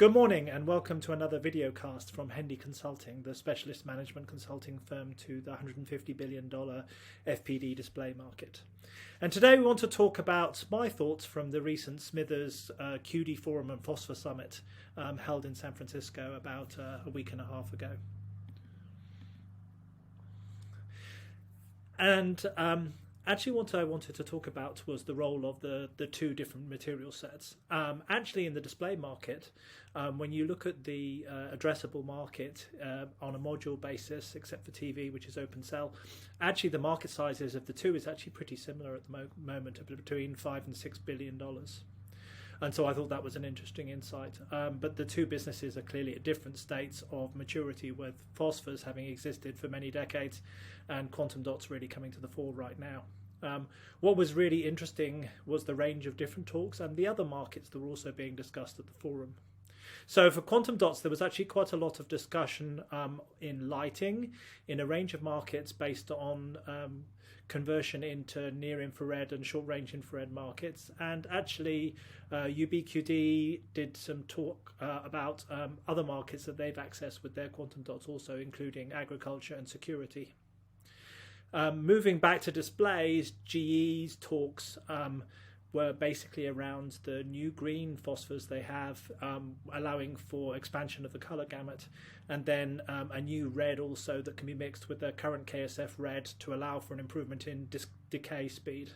Good morning and welcome to another video cast from Hendy Consulting, the specialist management consulting firm to the $150 billion FPD display market. And today we want to talk about my thoughts from the recent Smithers QD Forum and Phosphor Summit held in San Francisco about a week and a half ago. And actually what I wanted to talk about was the role of the two different material sets. Actually in the display market, when you look at the addressable market on a module basis, except for TV, which is open cell, actually the market sizes of the two is actually pretty similar at the moment, between $5 and $6 billion. And so I thought that was an interesting insight. But the two businesses are clearly at different states of maturity, with phosphors having existed for many decades and quantum dots really coming to the fore right now. What was really interesting was the range of different talks and the other markets that were also being discussed at the forum. So for quantum dots, there was actually quite a lot of discussion in lighting, in a range of markets based on conversion into near-infrared and short-range infrared markets. And actually, UBQD did some talk about other markets that they've accessed with their quantum dots also, including agriculture and security. Moving back to displays, GE's talks were basically around the new green phosphors they have, allowing for expansion of the color gamut, and then a new red also that can be mixed with the current KSF red to allow for an improvement in decay speed.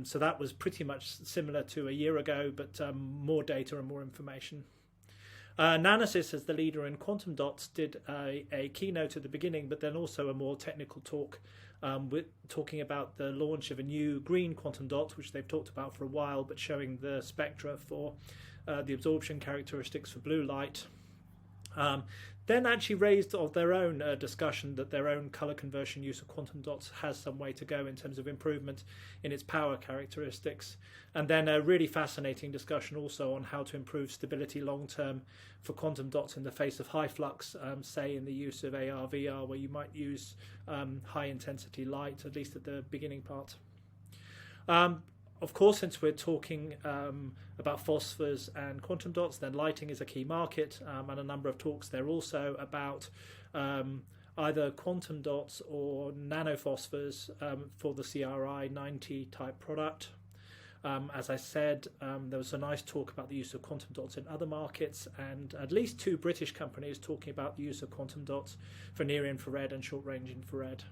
So that was pretty much similar to a year ago, but more data and more information. Nanosys, as the leader in quantum dots, did a keynote at the beginning, but then also a more technical talk talking about the launch of a new green quantum dot, which they've talked about for a while, but showing the spectra for the absorption characteristics for blue light. Then actually raised of their own discussion that their own color conversion use of quantum dots has some way to go in terms of improvement in its power characteristics. And then a really fascinating discussion also on how to improve stability long term for quantum dots in the face of high flux, say in the use of AR, VR, where you might use high intensity light, at least at the beginning part. Of course, since we're talking about phosphors and quantum dots, then lighting is a key market, and a number of talks there also about either quantum dots or nanophosphors for the CRI 90 type product. As I said, there was a nice talk about the use of quantum dots in other markets, and at least two British companies talking about the use of quantum dots for near-infrared and short-range infrared.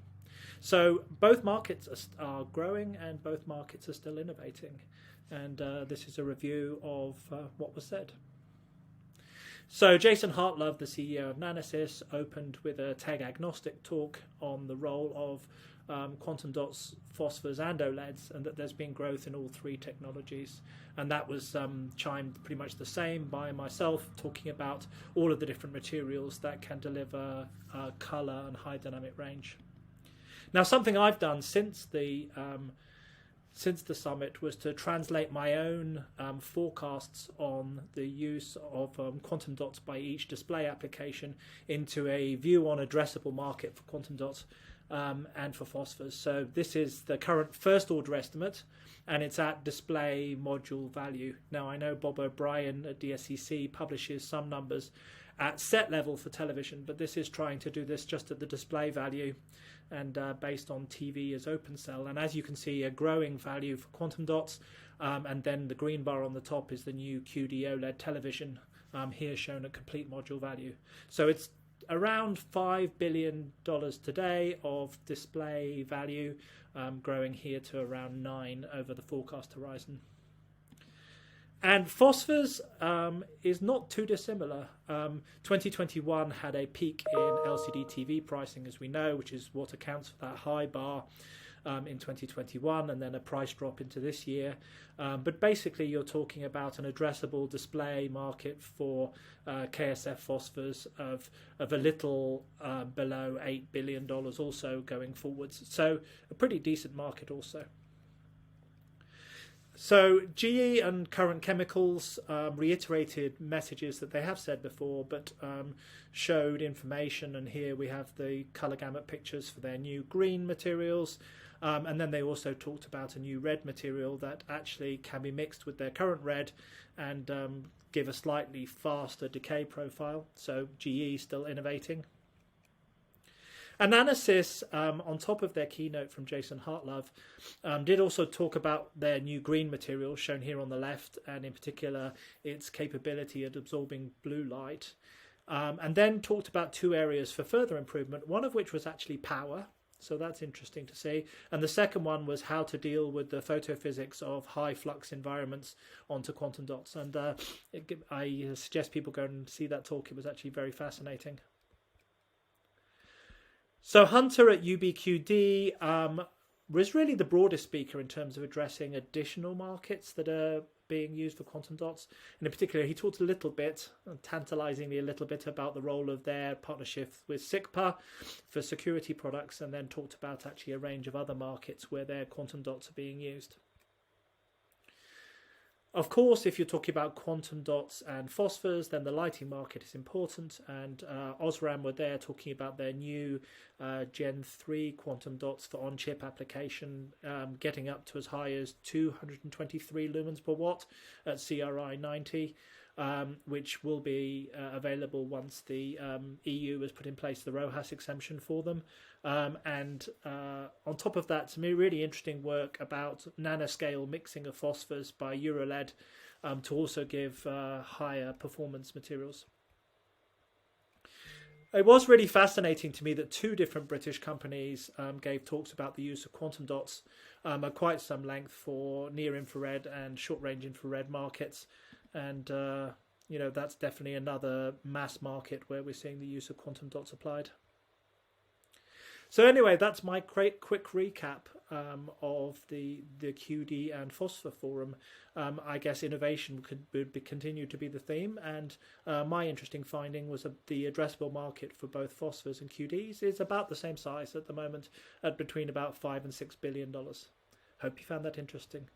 So both markets are growing and both markets are still innovating. And this is a review of what was said. So Jason Hartlove, the CEO of Nanosys, opened with a tag-agnostic talk on the role of quantum dots, phosphors and OLEDs, and that there's been growth in all three technologies. And that was chimed pretty much the same by myself, talking about all of the different materials that can deliver color and high dynamic range. Now, something I've done since the summit was to translate my own forecasts on the use of quantum dots by each display application into a view on addressable market for quantum dots and for phosphors. So this is the current first order estimate, and it's at display module value. Now, I know Bob O'Brien at DSCC publishes some numbers at set level for television, but this is trying to do this just at the display value and based on TV as open cell. And as you can see, a growing value for quantum dots, and then the green bar on the top is the new QD OLED television, here shown at complete module value. So it's around $5 billion today of display value, growing here to around 9 over the forecast horizon. And phosphors is not too dissimilar. 2021 had a peak in LCD TV pricing, as we know, which is what accounts for that high bar in 2021, and then a price drop into this year. But basically, you're talking about an addressable display market for KSF phosphors of a little below $8 billion also going forwards. So a pretty decent market also. So GE and Current Chemicals reiterated messages that they have said before, but showed information, and here we have the color gamut pictures for their new green materials, and then they also talked about a new red material that actually can be mixed with their current red and give a slightly faster decay profile. So GE still innovating. Analysis, on top of their keynote from Jason Hartlove, did also talk about their new green material shown here on the left, and in particular its capability at absorbing blue light. And then talked about two areas for further improvement, one of which was actually power. So that's interesting to see. And the second one was how to deal with the photophysics of high flux environments onto quantum dots. And I suggest people go and see that talk. It was actually very fascinating. So Hunter at UBQD was really the broadest speaker in terms of addressing additional markets that are being used for quantum dots. And in particular, he talked a little bit, tantalizingly a little bit, about the role of their partnership with SIGPA for security products, and then talked about actually a range of other markets where their quantum dots are being used. Of course, if you're talking about quantum dots and phosphors, then the lighting market is important. And Osram were there talking about their new Gen 3 quantum dots for on-chip application, getting up to as high as 223 lumens per watt at CRI 90, which will be available once the EU has put in place the RoHS exemption for them. And on top of that, some really interesting work about nanoscale mixing of phosphors by EuroLED to also give higher performance materials. It was really fascinating to me that two different British companies gave talks about the use of quantum dots at quite some length for near-infrared and short-range infrared markets. And, that's definitely another mass market where we're seeing the use of quantum dots applied. So anyway, that's my quick recap of the QD and Phosphor Forum. I guess innovation would continue to be the theme, and my interesting finding was the addressable market for both phosphors and QDs is about the same size at the moment, at between about $5 and $6 billion. Hope you found that interesting.